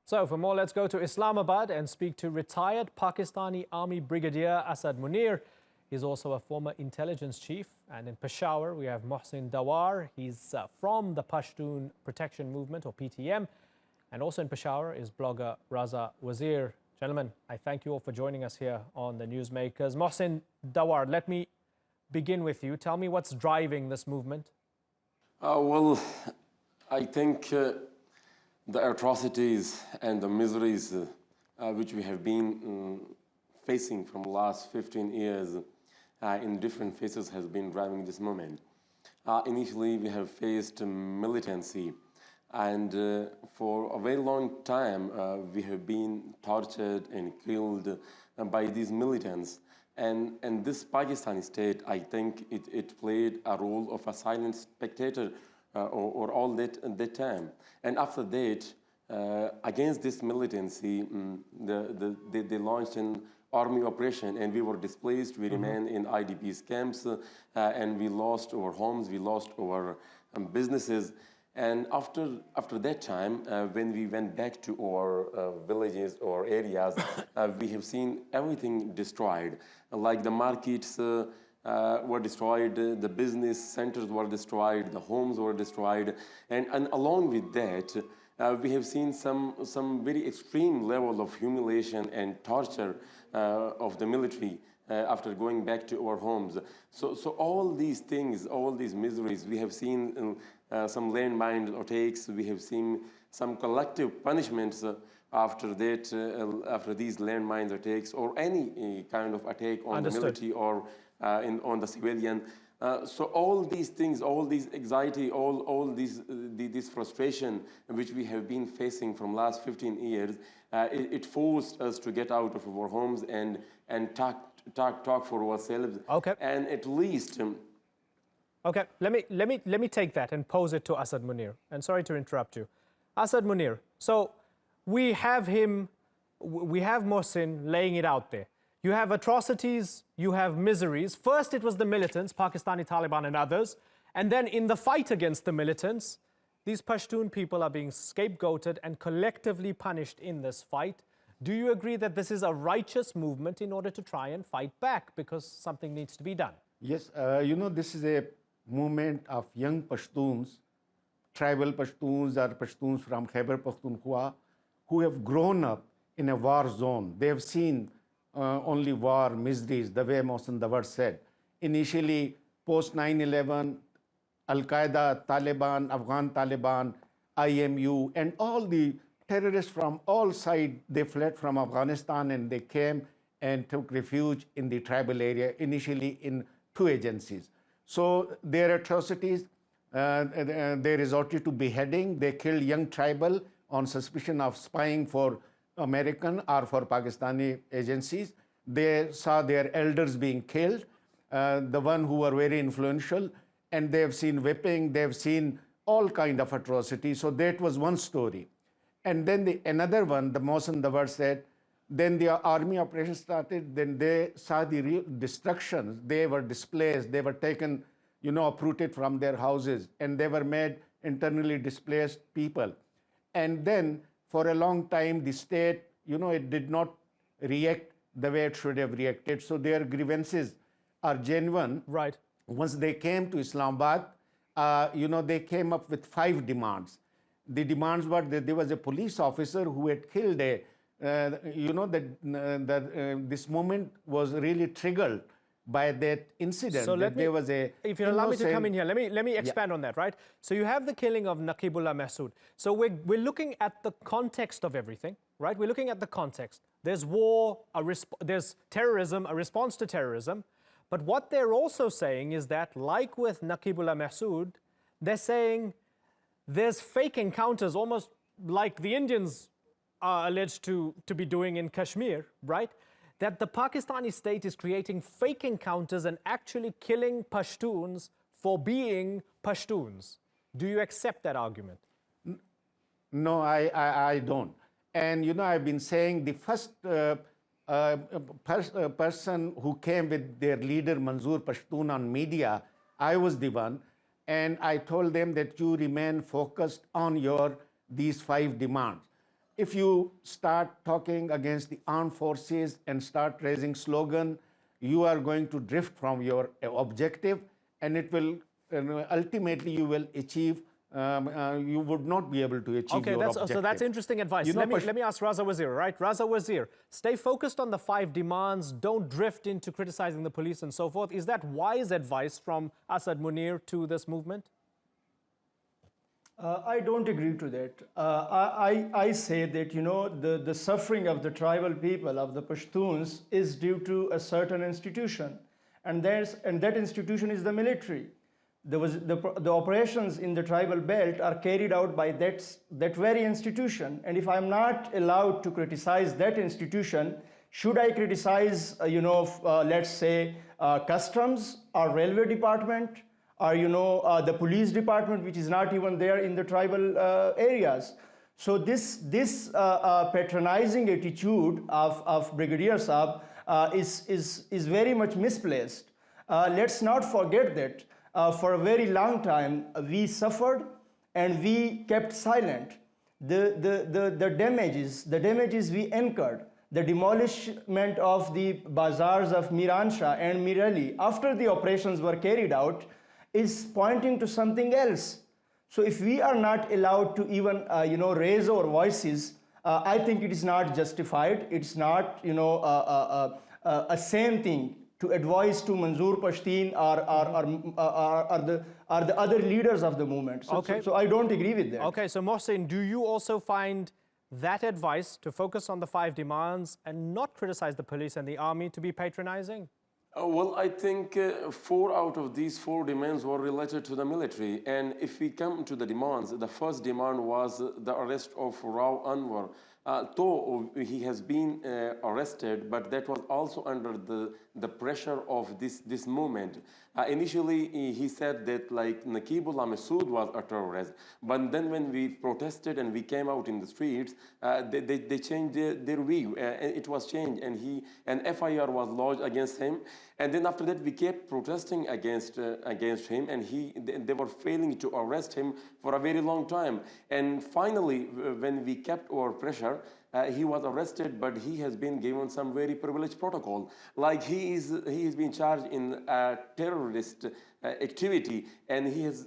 So for more, let's go to Islamabad and speak to retired Pakistani Army Brigadier Asad Munir. He's also a former intelligence chief. And in Peshawar, we have Mohsin Dawar. He's from the Pashtun Protection Movement, or PTM. And also in Peshawar is blogger Raza Wazir. Gentlemen, I thank you all for joining us here on the Newsmakers. Mohsin Dawar, let me begin with you. Tell me what's driving this movement. Well, I think the atrocities and the miseries which we have been facing from the last 15 years in different phases has been driving this movement. Initially, we have faced militancy, and for a very long time, we have been tortured and killed by these militants. And this Pakistani state, I think it played a role of a silent spectator or all that time. And after that, against this militancy, they launched an army operation, and we were displaced. We remained in IDPs camps, and we lost our homes, we lost our businesses. And after that time, when we went back to our villages or areas, we have seen everything destroyed. Like the markets were destroyed, the business centers were destroyed, the homes were destroyed. And along with that, we have seen some very extreme level of humiliation and torture of the military after going back to our homes. So all these things, all these miseries, we have seen some landmine attacks, we have seen some collective punishments after that, after these landmine attacks, or any kind of attack on the military or on the civilian. So all these things, all these anxiety, all this frustration which we have been facing from last 15 years, it forced us to get out of our homes and talk for ourselves. Okay. And at least. Okay, let me take that and pose it to Asad Munir. And sorry to interrupt you, Asad Munir. So we have Mohsin laying it out there. You have atrocities, you have miseries. First, it was the militants, Pakistani Taliban and others. And then in the fight against the militants, these Pashtun people are being scapegoated and collectively punished in this fight. Do you agree that this is a righteous movement in order to try and fight back because something needs to be done? Yes, this is a movement of young Pashtuns, tribal Pashtuns or Pashtuns from Khyber Pakhtunkhwa, who have grown up in a war zone. They have seen only war, miseries, the way Mohsin Dawar said. Initially, post 9/11, Al-Qaeda, Taliban, Afghan Taliban, IMU, and all the terrorists from all sides, they fled from Afghanistan and they came and took refuge in the tribal area, initially in 2 agencies. So their atrocities, they resorted to beheading. They killed young tribal on suspicion of spying for American or for Pakistani agencies. They saw their elders being killed, the one who were very influential, and they have seen whipping, they have seen all kind of atrocities. So that was one story. And then another one, the Mohsin Dawar said, then the army operation started, then they saw the real destruction. They were displaced, they were taken, uprooted from their houses, and they were made internally displaced people. And then for a long time, the state, it did not react the way it should have reacted. So their grievances are genuine. Right. Once they came to Islamabad, they came up with 5 demands. The demands were that there was a police officer who had killed this movement was really triggered by that incident. So if you allow me to come in here, let me expand on that, right? So you have the killing of Naqibullah Masood. So we're looking at the context of everything, right? We're looking at the context. There's war, there's terrorism, a response to terrorism. But what they're also saying is that, like with Naqibullah Masood, they're saying there's fake encounters, almost like the Indians are alleged to be doing in Kashmir, right? That the Pakistani state is creating fake encounters and actually killing Pashtuns for being Pashtuns. Do you accept that argument? No, I don't. And I've been saying the first person who came with their leader Manzoor Pashtun on media, I was the one, and I told them that you remain focused on these 5 demands. if you start talking against the armed forces and start raising slogan, you are going to drift from your objective, and it will ultimately you will achieve. You would not be able to achieve your objective. So that's interesting advice. Let me ask Raza Wazir, right? Raza Wazir, stay focused on the 5 demands. Don't drift into criticizing the police and so forth. Is that wise advice from Asad Munir to this movement? I don't agree to that. I say that, you know, the suffering of the tribal people, of the Pashtuns, is due to a certain institution. And that institution is the military. The operations in the tribal belt are carried out by that very institution. And if I'm not allowed to criticize that institution, should I criticize, let's say, customs or railway department, or the police department, which is not even there in the tribal areas? So this patronizing attitude of Brigadier Saab is very much misplaced. Let's not forget that for a very long time we suffered and we kept silent. The damages we incurred, the demolishment of the bazaars of Miransha and Mirali after the operations were carried out, is pointing to something else. So if we are not allowed to even raise our voices, I think it is not justified. It's not a same thing to advise to Manzoor Pashtun or the other leaders of the movement. So I don't agree with that. Okay, so Mohsin, do you also find that advice to focus on the 5 demands and not criticize the police and the army to be patronizing? Well, I think 4 out of these 4 demands were related to the military. And if we come to the demands, the first demand was the arrest of Rao Anwar. Though he has been arrested, but that was also under the pressure of this movement. Initially, he said that like Naqibullah Masood was a terrorist, but then when we protested and we came out in the streets, they changed their view. It was changed, and an FIR was lodged against him. And then after that, we kept protesting against him, and they were failing to arrest him for a very long time. And finally, when we kept our pressure, he was arrested, but he has been given some very privileged protocol. Like he is being charged in a terrorist activity, and he is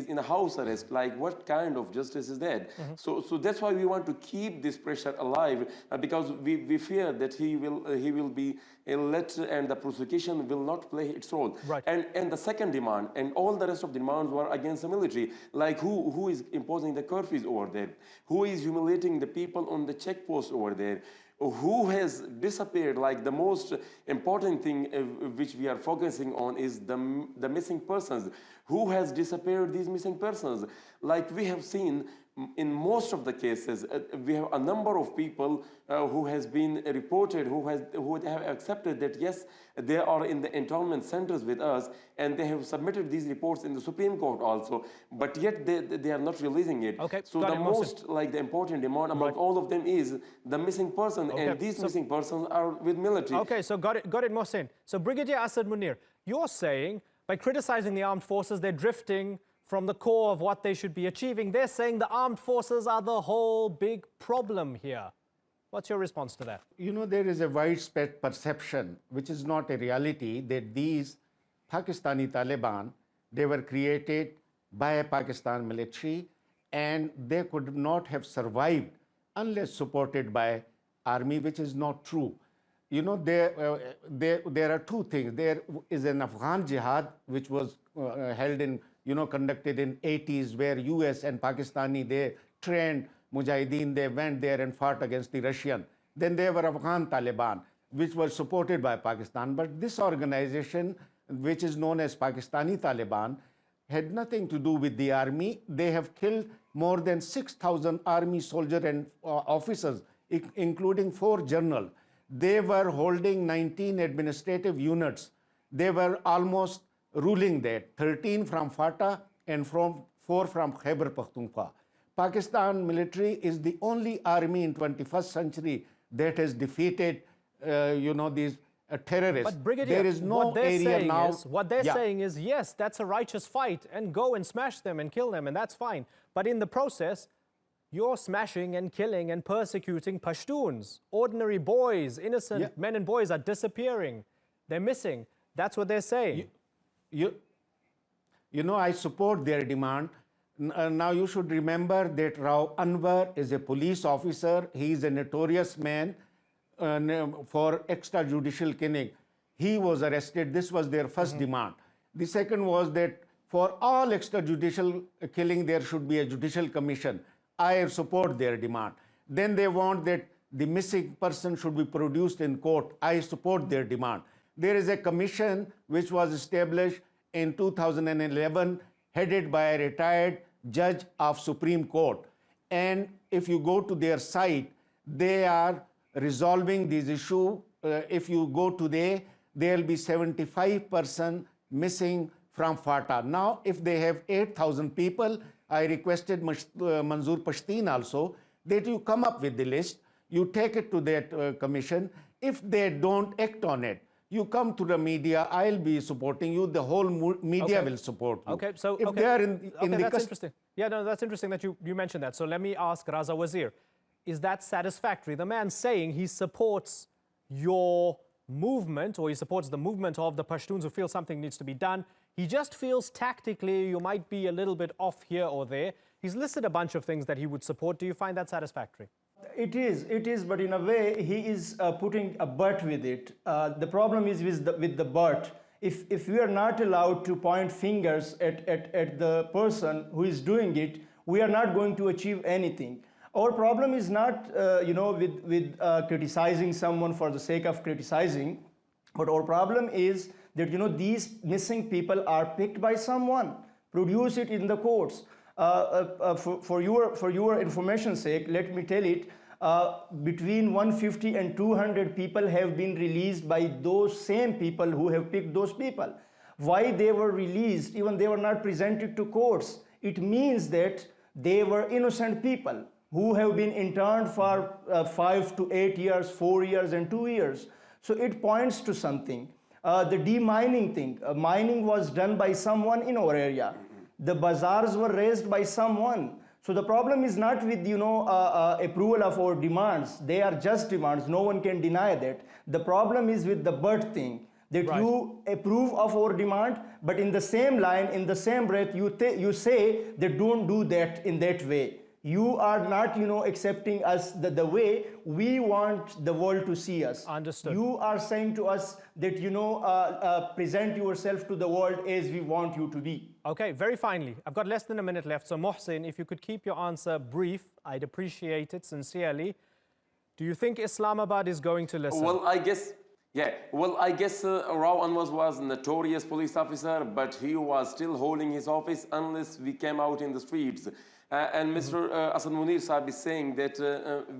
in a house arrest. Like, what kind of justice is that? So that's why we want to keep this pressure alive, because we fear that he will be let, and the prosecution will not play its role. Right. And the second demand, and all the rest of the demands were against the military. Like who is imposing the curfews over there? Who is humiliating the people on the checkpost over there? Who has disappeared? Like the most important thing which we are focusing on is the missing persons. Who has disappeared these missing persons? Like we have seen in most of the cases, we have a number of people who has been reported, who have accepted that yes, they are in the internment centers with us, and they have submitted these reports in the Supreme Court also, but yet they are not releasing it. Okay, so the most the important demand among all of them is the missing person, and these missing persons are with military. Okay, so got it, Mohsin. So Brigadier Asad Munir, you're saying by criticizing the armed forces, they're drifting from the core of what they should be achieving. They're saying the armed forces are the whole big problem here. What's your response to that? You know, there is a widespread perception, which is not a reality, that these Pakistani Taliban, they were created by a Pakistan military, and they could not have survived unless supported by army, which is not true. You know, there are 2 things. There is an Afghan jihad, which was held in, conducted in 80s, where US and Pakistani, they trained Mujahideen, they went there and fought against the Russian. Then there were Afghan Taliban, which were supported by Pakistan. But this organization, which is known as Pakistani Taliban, had nothing to do with the army. They have killed more than 6,000 army soldiers and officers, including 4 generals. They were holding 19 administrative units. They were almost ruling that, 13 from FATA and 4 from Khyber Pakhtunkhwa. Pakistan military is the only army in 21st century that has defeated, these terrorists. But Brigadier, there is no area now. What they're saying is, yes, that's a righteous fight, and go and smash them and kill them, and that's fine. But in the process, you're smashing and killing and persecuting Pashtuns. Ordinary boys, innocent men and boys are disappearing. They're missing. That's what they're saying. You know, I support their demand. Now you should remember that Rao Anwar is a police officer. He is a notorious man for extrajudicial killing. He was arrested. This was their first demand. The second was that for all extrajudicial killing, there should be a judicial commission. I support their demand. Then they want that the missing person should be produced in court. I support their demand. There is a commission which was established in 2011, headed by a retired judge of Supreme Court. And if you go to their site, they are resolving this issue. If you go today, there will be 75% missing from FATA. Now, if they have 8,000 people, I requested Manzoor Pashtun also that you come up with the list, you take it to that commission. If they don't act on it, you come to the media, I'll be supporting you, the whole media will support you. Okay, so if they are in that's interesting. Yeah, no, that's interesting that you mentioned that. So let me ask Raza Wazir, is that satisfactory? The man saying he supports your movement, or he supports the movement of the Pashtuns who feel something needs to be done. He just feels tactically you might be a little bit off here or there. He's listed a bunch of things that he would support. Do you find that satisfactory? It is, but in a way, he is putting a but with it. The problem is with the but. If we are not allowed to point fingers at the person who is doing it, we are not going to achieve anything. Our problem is not, with criticizing someone for the sake of criticizing, but our problem is that, these missing people are picked by someone. Produce it in the courts. For your information's sake, let me tell it, between 150 and 200 people have been released by those same people who have picked those people. Why they were released, even they were not presented to courts, it means that they were innocent people who have been interned for 5 to 8 years, 4 years and 2 years. So it points to something. The demining thing, mining was done by someone in our area. The bazaars were raised by someone. So the problem is not with, approval of our demands. They are just demands. No one can deny that. The problem is with the but thing, that you approve of our demand, but in the same line, in the same breath, you say that don't do that in that way. You are not, accepting us the way we want the world to see us. Understood. You are saying to us that, present yourself to the world as we want you to be. Okay, very finally, I've got less than a minute left. So Mohsin, if you could keep your answer brief, I'd appreciate it sincerely. Do you think Islamabad is going to listen? Well, I guess Rao Anwar was a notorious police officer, but he was still holding his office unless we came out in the streets. And Mr. Asad Munir Saab is saying that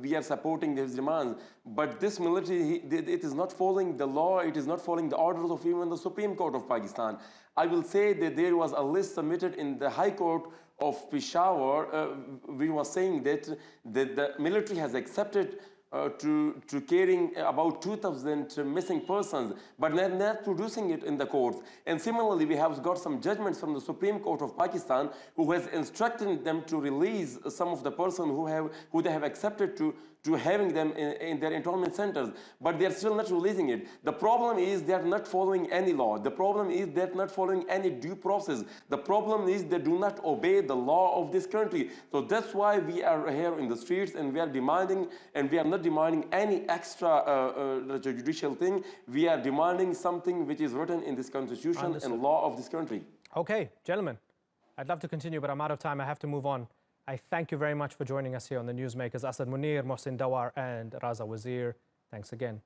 we are supporting his demands. But this military, it is not following the law, it is not following the orders of even the Supreme Court of Pakistan. I will say that there was a list submitted in the High Court of Peshawar. We were saying that the military has accepted to carrying about 2,000 missing persons, but not producing it in the courts. And similarly, we have got some judgments from the Supreme Court of Pakistan who has instructed them to release some of the persons who they have accepted to having them in their internment centers, but they are still not releasing it. The problem is they are not following any law. The problem is they are not following any due process. The problem is they do not obey the law of this country. So that's why we are here in the streets and we are demanding, and we are not demanding any extra judicial thing. We are demanding something which is written in this constitution Understood. and law of this country. Okay, gentlemen, I'd love to continue, but I'm out of time. I have to move on. I thank you very much for joining us here on the Newsmakers. Asad Munir, Mohsin Dawar, and Raza Wazir. Thanks again.